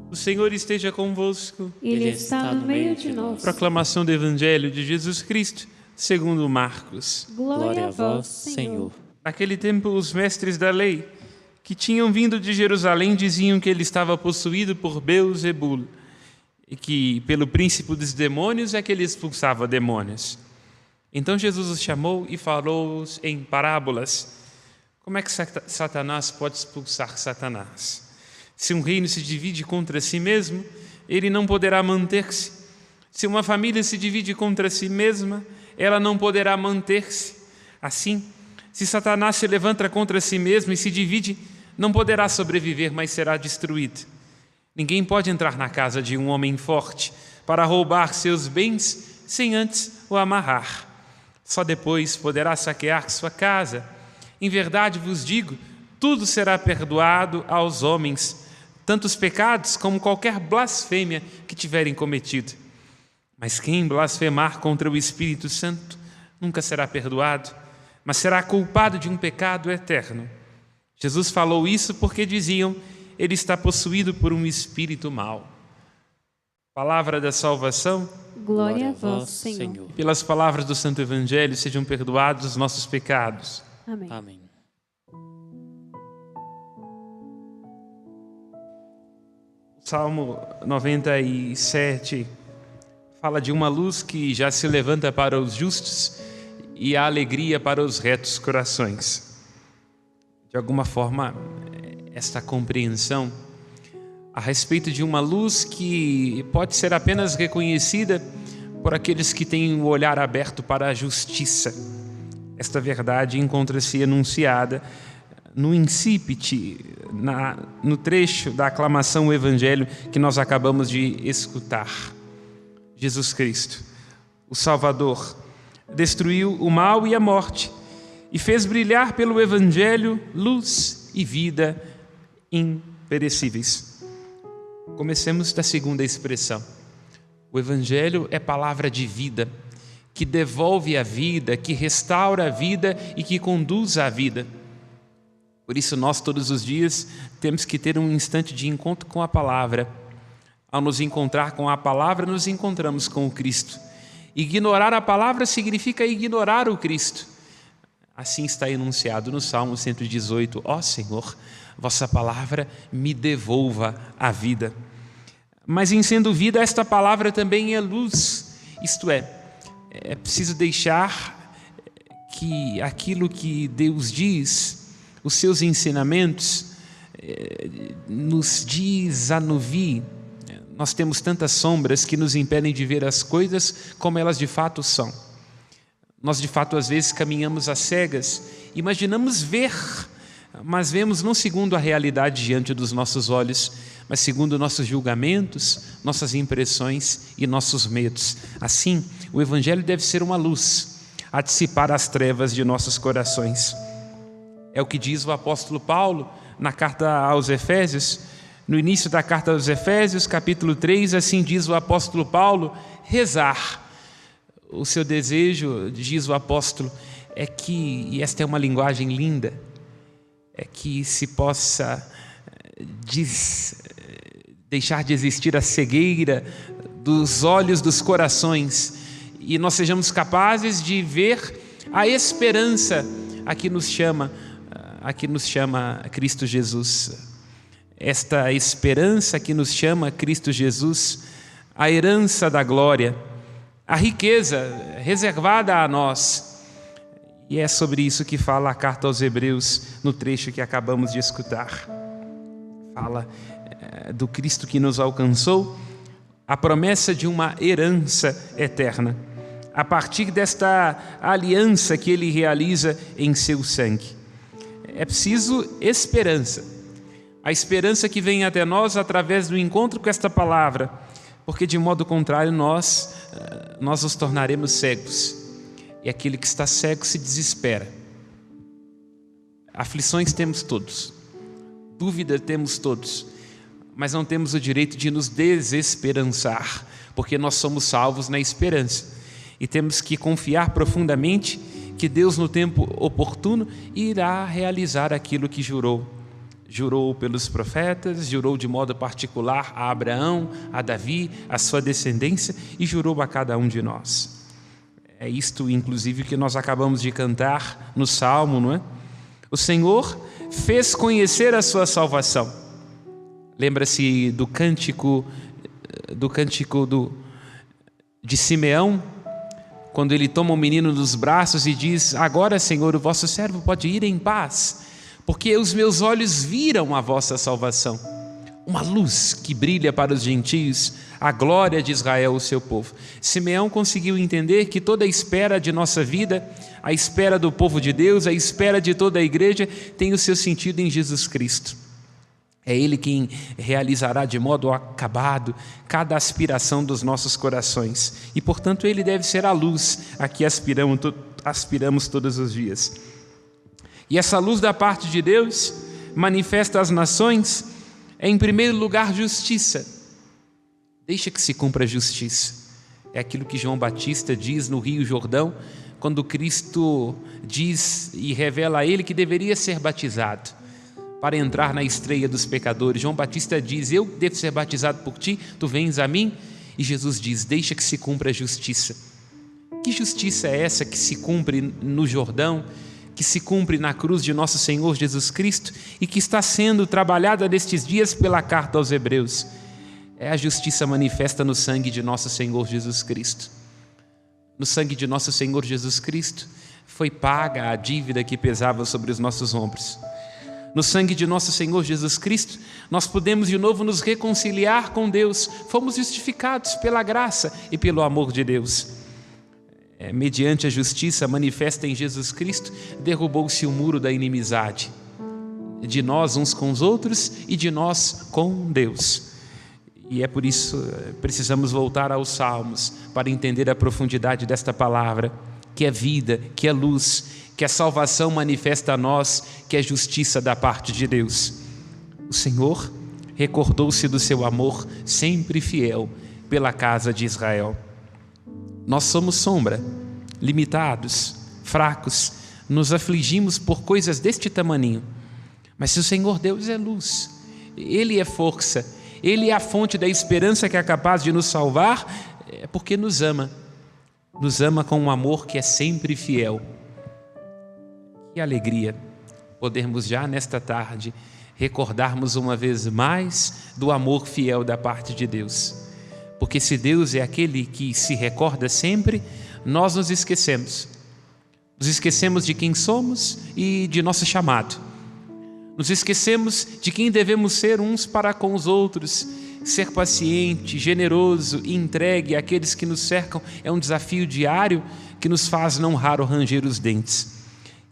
O Senhor esteja convosco. Ele está no meio de nós. Proclamação do Evangelho de Jesus Cristo, segundo Marcos. Glória a vós, Senhor. Naquele tempo, os mestres da lei, que tinham vindo de Jerusalém, diziam que ele estava possuído por Beelzebul, e que, pelo príncipe dos demônios, é que ele expulsava demônios. Então Jesus os chamou e falou-os em parábolas. Como é que Satanás pode expulsar Satanás? Se um reino se divide contra si mesmo, ele não poderá manter-se. Se uma família se divide contra si mesma, ela não poderá manter-se. Assim, se Satanás se levanta contra si mesmo e se divide, não poderá sobreviver, mas será destruído. Ninguém pode entrar na casa de um homem forte para roubar seus bens sem antes o amarrar. Só depois poderá saquear sua casa. Em verdade vos digo, tudo será perdoado aos homens, tanto os pecados como qualquer blasfêmia que tiverem cometido. Mas quem blasfemar contra o Espírito Santo nunca será perdoado, mas será culpado de um pecado eterno. Jesus falou isso porque diziam, ele está possuído por um espírito mau. Palavra da salvação. Glória a vós, Senhor. Pelas palavras do Santo Evangelho, sejam perdoados os nossos pecados. Amém. Amém. Salmo 97 fala de uma luz que já se levanta para os justos e a alegria para os retos corações. De alguma forma, esta compreensão a respeito de uma luz que pode ser apenas reconhecida por aqueles que têm o olhar aberto para a justiça. Esta verdade encontra-se enunciada no incipit, no trecho da aclamação do Evangelho que nós acabamos de escutar. Jesus Cristo, o Salvador, destruiu o mal e a morte e fez brilhar pelo Evangelho luz e vida imperecíveis. Comecemos da segunda expressão. O Evangelho é palavra de vida, que devolve a vida, que restaura a vida e que conduz à vida. Por isso nós todos os dias temos que ter um instante de encontro com a palavra. Ao nos encontrar com a palavra, nos encontramos com o Cristo. Ignorar a palavra significa ignorar o Cristo. Assim está enunciado no Salmo 118, ó Senhor, vossa palavra me devolva a vida. Mas em sendo vida, esta palavra também é luz. Isto é preciso deixar que aquilo que Deus diz, os seus ensinamentos, nos desanuvie. Nós temos tantas sombras que nos impedem de ver as coisas como elas de fato são. Nós de fato às vezes caminhamos às cegas, imaginamos ver, mas vemos não segundo a realidade diante dos nossos olhos, mas segundo nossos julgamentos, nossas impressões e nossos medos. Assim, o Evangelho deve ser uma luz a dissipar as trevas de nossos corações. É o que diz o apóstolo Paulo na carta aos Efésios. No início da carta aos Efésios, capítulo 3, assim diz o apóstolo Paulo, rezar. O seu desejo, diz o apóstolo, é que, e esta é uma linguagem linda, é que se possa deixar de existir a cegueira dos olhos dos corações e nós sejamos capazes de ver a esperança a que nos chama Cristo Jesus. Esta esperança que nos chama Cristo Jesus, a herança da glória, a riqueza reservada a nós. E é sobre isso que fala a carta aos Hebreus no trecho que acabamos de escutar. Fala do Cristo que nos alcançou, a promessa de uma herança eterna, a partir desta aliança que Ele realiza em seu sangue. É preciso esperança, a esperança que vem até nós através do encontro com esta palavra, porque de modo contrário nós nos tornaremos cegos, e aquele que está cego se desespera. Aflições temos todos, dúvida temos todos, mas não temos o direito de nos desesperançar, porque nós somos salvos na esperança, e temos que confiar profundamente que Deus no tempo oportuno irá realizar aquilo que jurou. Jurou pelos profetas, jurou de modo particular a Abraão, a Davi, a sua descendência e jurou a cada um de nós. É isto, inclusive, que nós acabamos de cantar no Salmo, não é? O Senhor fez conhecer a sua salvação. Lembra-se do cântico de Simeão, quando ele toma o menino nos braços e diz: agora, Senhor, o vosso servo pode ir em paz, porque os meus olhos viram a vossa salvação, uma luz que brilha para os gentios, a glória de Israel, o seu povo. Simeão conseguiu entender que toda a espera de nossa vida, a espera do povo de Deus, a espera de toda a igreja, tem o seu sentido em Jesus Cristo. É Ele quem realizará de modo acabado cada aspiração dos nossos corações. E, portanto, Ele deve ser a luz a que aspiramos todos os dias. E essa luz da parte de Deus manifesta às nações, em primeiro lugar, justiça. Deixa que se cumpra a justiça. É aquilo que João Batista diz no Rio Jordão, quando Cristo diz e revela a ele que deveria ser batizado para entrar na estreia dos pecadores. João Batista diz: eu devo ser batizado por ti, tu vens a mim? E Jesus diz: deixa que se cumpra a justiça. Que justiça é essa que se cumpre no Jordão, que se cumpre na cruz de nosso Senhor Jesus Cristo e que está sendo trabalhada nestes dias pela carta aos Hebreus? É a justiça manifesta no sangue de nosso Senhor Jesus Cristo. No sangue de nosso Senhor Jesus Cristo foi paga a dívida que pesava sobre os nossos ombros. No sangue de nosso Senhor Jesus Cristo, nós podemos de novo nos reconciliar com Deus. Fomos justificados pela graça e pelo amor de Deus. Mediante a justiça manifesta em Jesus Cristo, derrubou-se o muro da inimizade, de nós uns com os outros e de nós com Deus. E é por isso que precisamos voltar aos Salmos para entender a profundidade desta palavra, que é vida, que é luz, que a salvação manifesta a nós, que é justiça da parte de Deus. O Senhor recordou-se do seu amor sempre fiel pela casa de Israel. Nós somos sombra, limitados, fracos, nos afligimos por coisas deste tamaninho. Mas se o Senhor Deus é luz, Ele é força, Ele é a fonte da esperança que é capaz de nos salvar, é porque nos ama com um amor que é sempre fiel. Que alegria podermos já nesta tarde recordarmos uma vez mais do amor fiel da parte de Deus. Porque se Deus é aquele que se recorda sempre, nós nos esquecemos. Nos esquecemos de quem somos e de nosso chamado. Nos esquecemos de quem devemos ser uns para com os outros. Ser paciente, generoso e entregue àqueles que nos cercam é um desafio diário que nos faz não raro ranger os dentes.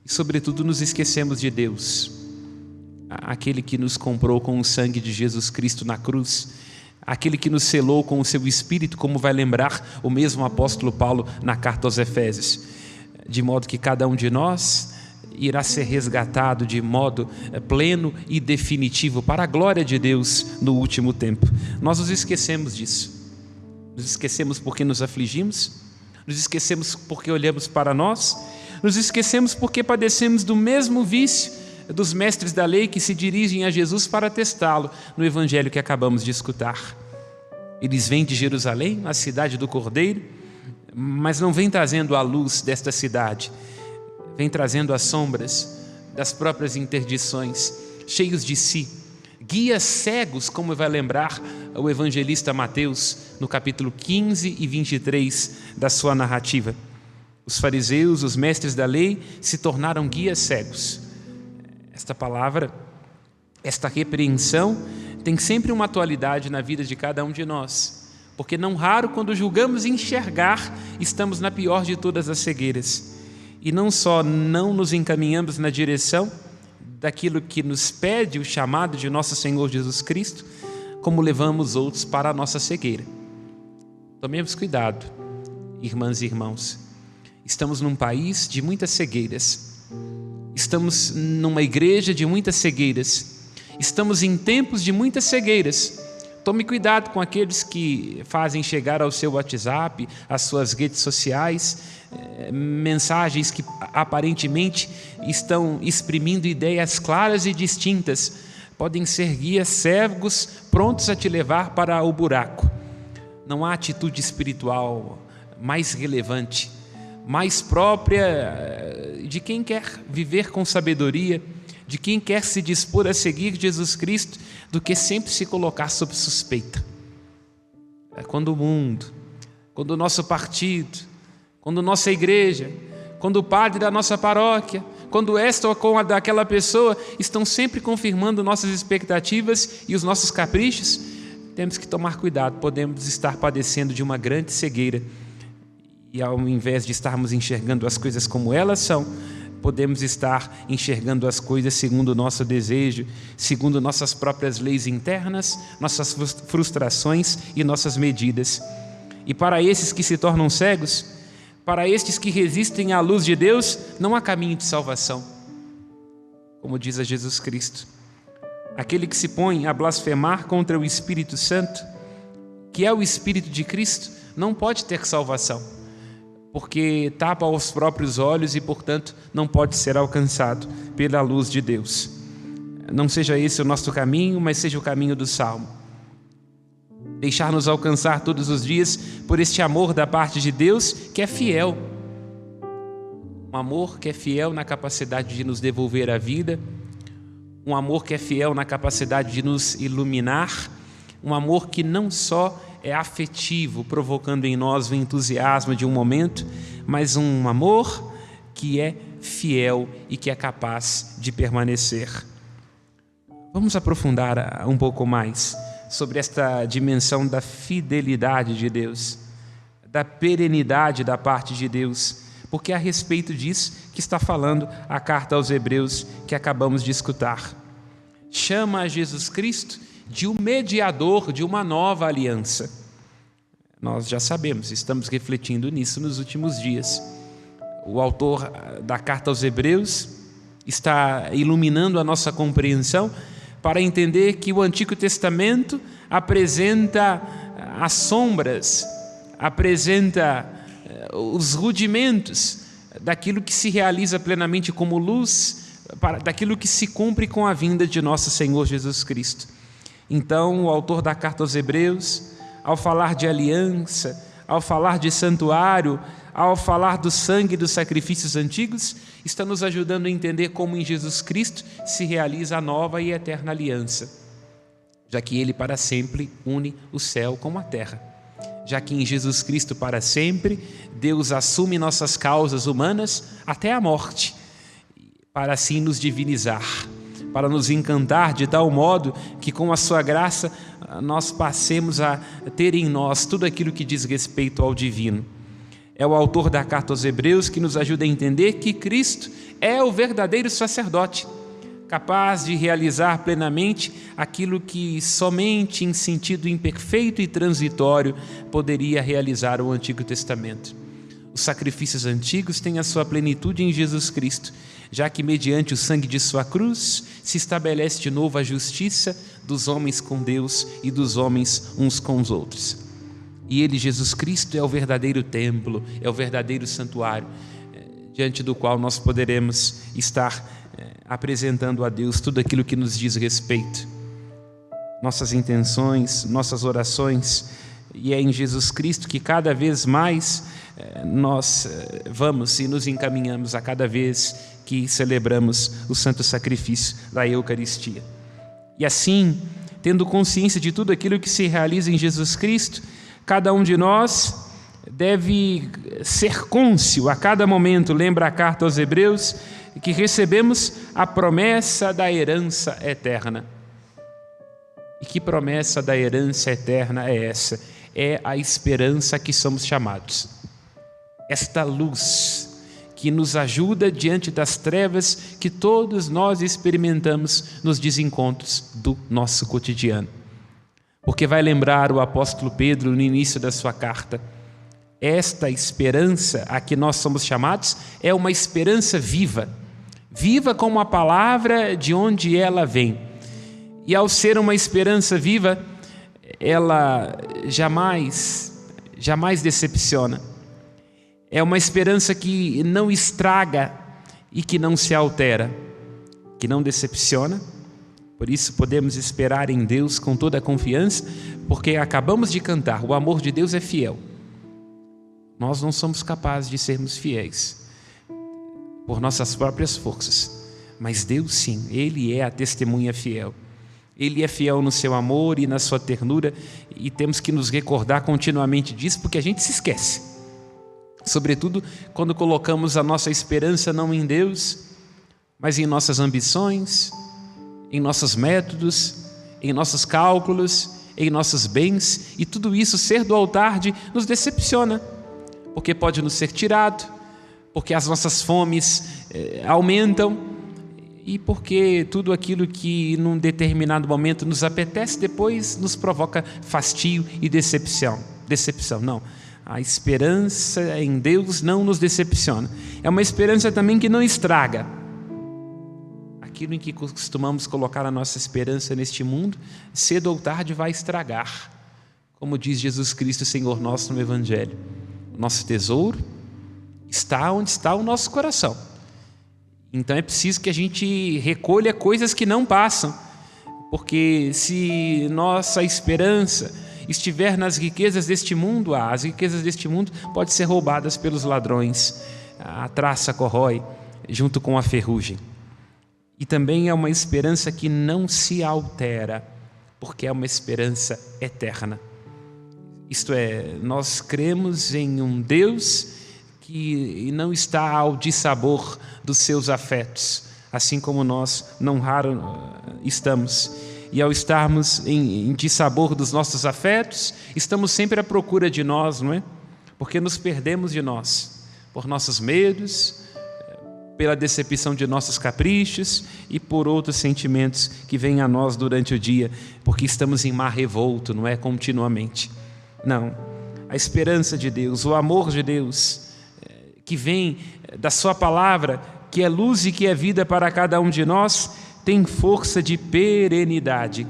E, sobretudo, nos esquecemos de Deus, aquele que nos comprou com o sangue de Jesus Cristo na cruz, aquele que nos selou com o seu Espírito, como vai lembrar o mesmo apóstolo Paulo na carta aos Efésios, de modo que cada um de nós irá ser resgatado de modo pleno e definitivo para a glória de Deus no último tempo. Nós nos esquecemos disso. Nos esquecemos porque nos afligimos, nos esquecemos porque olhamos para nós, nos esquecemos porque padecemos do mesmo vício dos mestres da lei que se dirigem a Jesus para testá-lo no evangelho que acabamos de escutar. Eles vêm de Jerusalém, a cidade do Cordeiro, mas não vêm trazendo a luz desta cidade, vêm trazendo as sombras das próprias interdições, cheios de si, guias cegos, como vai lembrar o evangelista Mateus no capítulo 15 e 23 da sua narrativa. Os fariseus, os mestres da lei, se tornaram guias cegos. Esta palavra, esta repreensão, tem sempre uma atualidade na vida de cada um de nós, porque não raro, quando julgamos enxergar, estamos na pior de todas as cegueiras. E não só não nos encaminhamos na direção daquilo que nos pede o chamado de nosso Senhor Jesus Cristo, como levamos outros para a nossa cegueira. Tomemos cuidado, irmãs e irmãos. Estamos num país de muitas cegueiras. Estamos numa igreja de muitas cegueiras. Estamos em tempos de muitas cegueiras. Tome cuidado com aqueles que fazem chegar ao seu WhatsApp, às suas redes sociais, mensagens que aparentemente estão exprimindo ideias claras e distintas podem ser guias cegos prontos a te levar para o buraco. Não há atitude espiritual mais relevante, mais própria de quem quer viver com sabedoria, de quem quer se dispor a seguir Jesus Cristo, do que sempre se colocar sob suspeita. Quando o mundo, quando o nosso partido, quando nossa igreja, quando o padre da nossa paróquia, quando esta ou com a daquela pessoa estão sempre confirmando nossas expectativas e os nossos caprichos, temos que tomar cuidado, podemos estar padecendo de uma grande cegueira. E ao invés de estarmos enxergando as coisas como elas são, podemos estar enxergando as coisas segundo o nosso desejo, segundo nossas próprias leis internas, nossas frustrações e nossas medidas. E para esses que se tornam cegos, para estes que resistem à luz de Deus, não há caminho de salvação. Como diz a Jesus Cristo, aquele que se põe a blasfemar contra o Espírito Santo, que é o Espírito de Cristo, não pode ter salvação, porque tapa os próprios olhos e, portanto, não pode ser alcançado pela luz de Deus. Não seja esse o nosso caminho, mas seja o caminho do Salmo. Deixar-nos alcançar todos os dias por este amor da parte de Deus, que é fiel. Um amor que é fiel na capacidade de nos devolver a vida, um amor que é fiel na capacidade de nos iluminar, um amor que não só é afetivo, provocando em nós o entusiasmo de um momento, mas um amor que é fiel e que é capaz de permanecer. Vamos aprofundar um pouco mais sobre esta dimensão da fidelidade de Deus, da perenidade da parte de Deus, porque é a respeito disso que está falando a carta aos Hebreus que acabamos de escutar. Chama a Jesus Cristo de um mediador de uma nova aliança. Nós já sabemos, estamos refletindo nisso nos últimos dias. O autor da carta aos Hebreus está iluminando a nossa compreensão para entender que o Antigo Testamento apresenta as sombras, apresenta os rudimentos daquilo que se realiza plenamente como luz, daquilo que se cumpre com a vinda de nosso Senhor Jesus Cristo. Então, o autor da carta aos Hebreus, ao falar de aliança, ao falar de santuário, ao falar do sangue dos sacrifícios antigos, está nos ajudando a entender como em Jesus Cristo se realiza a nova e eterna aliança, já que Ele para sempre une o céu com a terra, já que em Jesus Cristo para sempre Deus assume nossas causas humanas até a morte, para assim nos divinizar, para nos encantar de tal modo que com a sua graça nós passemos a ter em nós tudo aquilo que diz respeito ao divino. É o autor da carta aos Hebreus que nos ajuda a entender que Cristo é o verdadeiro sacerdote, capaz de realizar plenamente aquilo que somente em sentido imperfeito e transitório poderia realizar o Antigo Testamento. Os sacrifícios antigos têm a sua plenitude em Jesus Cristo, já que mediante o sangue de sua cruz se estabelece de novo a justiça dos homens com Deus e dos homens uns com os outros. E Ele, Jesus Cristo, é o verdadeiro templo, é o verdadeiro santuário, diante do qual nós poderemos estar apresentando a Deus tudo aquilo que nos diz respeito, nossas intenções, nossas orações, e é em Jesus Cristo que cada vez mais nós vamos e nos encaminhamos a cada vez que celebramos o santo sacrifício da Eucaristia. E assim, tendo consciência de tudo aquilo que se realiza em Jesus Cristo, cada um de nós deve ser cônscio a cada momento, lembra a carta aos Hebreus, que recebemos a promessa da herança eterna. E que promessa da herança eterna é essa? É a esperança a que somos chamados. Esta luz que nos ajuda diante das trevas que todos nós experimentamos nos desencontros do nosso cotidiano. Porque vai lembrar o apóstolo Pedro no início da sua carta, esta esperança a que nós somos chamados é uma esperança viva, viva como a palavra de onde ela vem. E ao ser uma esperança viva, ela jamais decepciona. É uma esperança que não estraga e que não se altera, que não decepciona, Por isso podemos esperar em Deus com toda a confiança, porque acabamos de cantar, o amor de Deus é fiel. Nós não somos capazes de sermos fiéis por nossas próprias forças, mas Deus sim, Ele é a testemunha fiel. Ele é fiel no seu amor e na sua ternura, e temos que nos recordar continuamente disso, porque a gente se esquece. Sobretudo quando colocamos a nossa esperança não em Deus, mas em nossas ambições, em nossos métodos, em nossos cálculos, em nossos bens, e tudo isso ser do altar nos decepciona, porque pode nos ser tirado, porque as nossas fomes aumentam, e porque tudo aquilo que num determinado momento nos apetece, depois nos provoca fastio e decepção. Não, a esperança em Deus não nos decepciona. É uma esperança também que não estraga. Aquilo em que costumamos colocar a nossa esperança neste mundo, cedo ou tarde vai estragar. Como diz Jesus Cristo, Senhor nosso, no Evangelho. O nosso tesouro está onde está o nosso coração. Então é preciso que a gente recolha coisas que não passam, porque se nossa esperança estiver nas riquezas deste mundo, as riquezas deste mundo podem ser roubadas pelos ladrões, a traça corrói junto com a ferrugem. E também é uma esperança que não se altera, porque é uma esperança eterna. Isto é, nós cremos em um Deus que não está ao dissabor dos seus afetos, assim como nós não raro estamos. E ao estarmos em dissabor dos nossos afetos, estamos sempre à procura de nós, não é? Porque nos perdemos de nós, por nossos medos, pela decepção de nossos caprichos e por outros sentimentos que vêm a nós durante o dia, porque estamos em mar revolto, não é? Continuamente. Não, a esperança de Deus, o amor de Deus, que vem da sua palavra, que é luz e que é vida para cada um de nós, tem força de perenidade.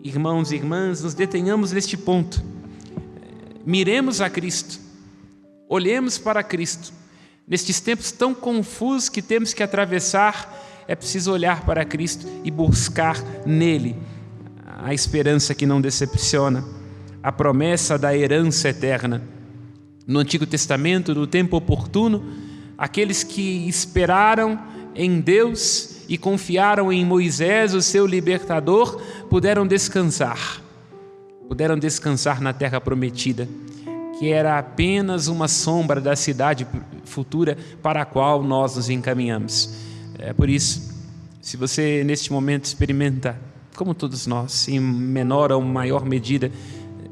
Irmãos e irmãs, nos detenhamos neste ponto. Miremos a Cristo, olhemos para Cristo. Nestes tempos tão confusos que temos que atravessar, é preciso olhar para Cristo e buscar nele a esperança que não decepciona, a promessa da herança eterna. No Antigo Testamento, no tempo oportuno, aqueles que esperaram em Deus e confiaram em Moisés, o seu libertador, puderam descansar na terra prometida, que era apenas uma sombra da cidade futura para a qual nós nos encaminhamos. É por isso, se você neste momento experimenta, como todos nós, em menor ou maior medida,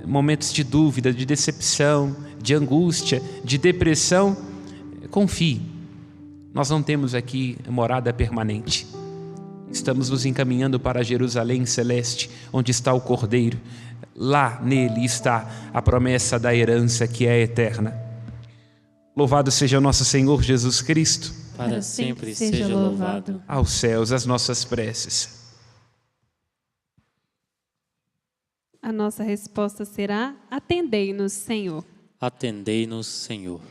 momentos de dúvida, de decepção, de angústia, de depressão, confie. Nós não temos aqui morada permanente. Estamos nos encaminhando para Jerusalém celeste, onde está o Cordeiro. Lá nele está a promessa da herança que é eterna. Louvado seja o nosso Senhor Jesus Cristo. Para sempre seja louvado. Aos céus as nossas preces. A nossa resposta será: atendei-nos, Senhor. Atendei-nos, Senhor.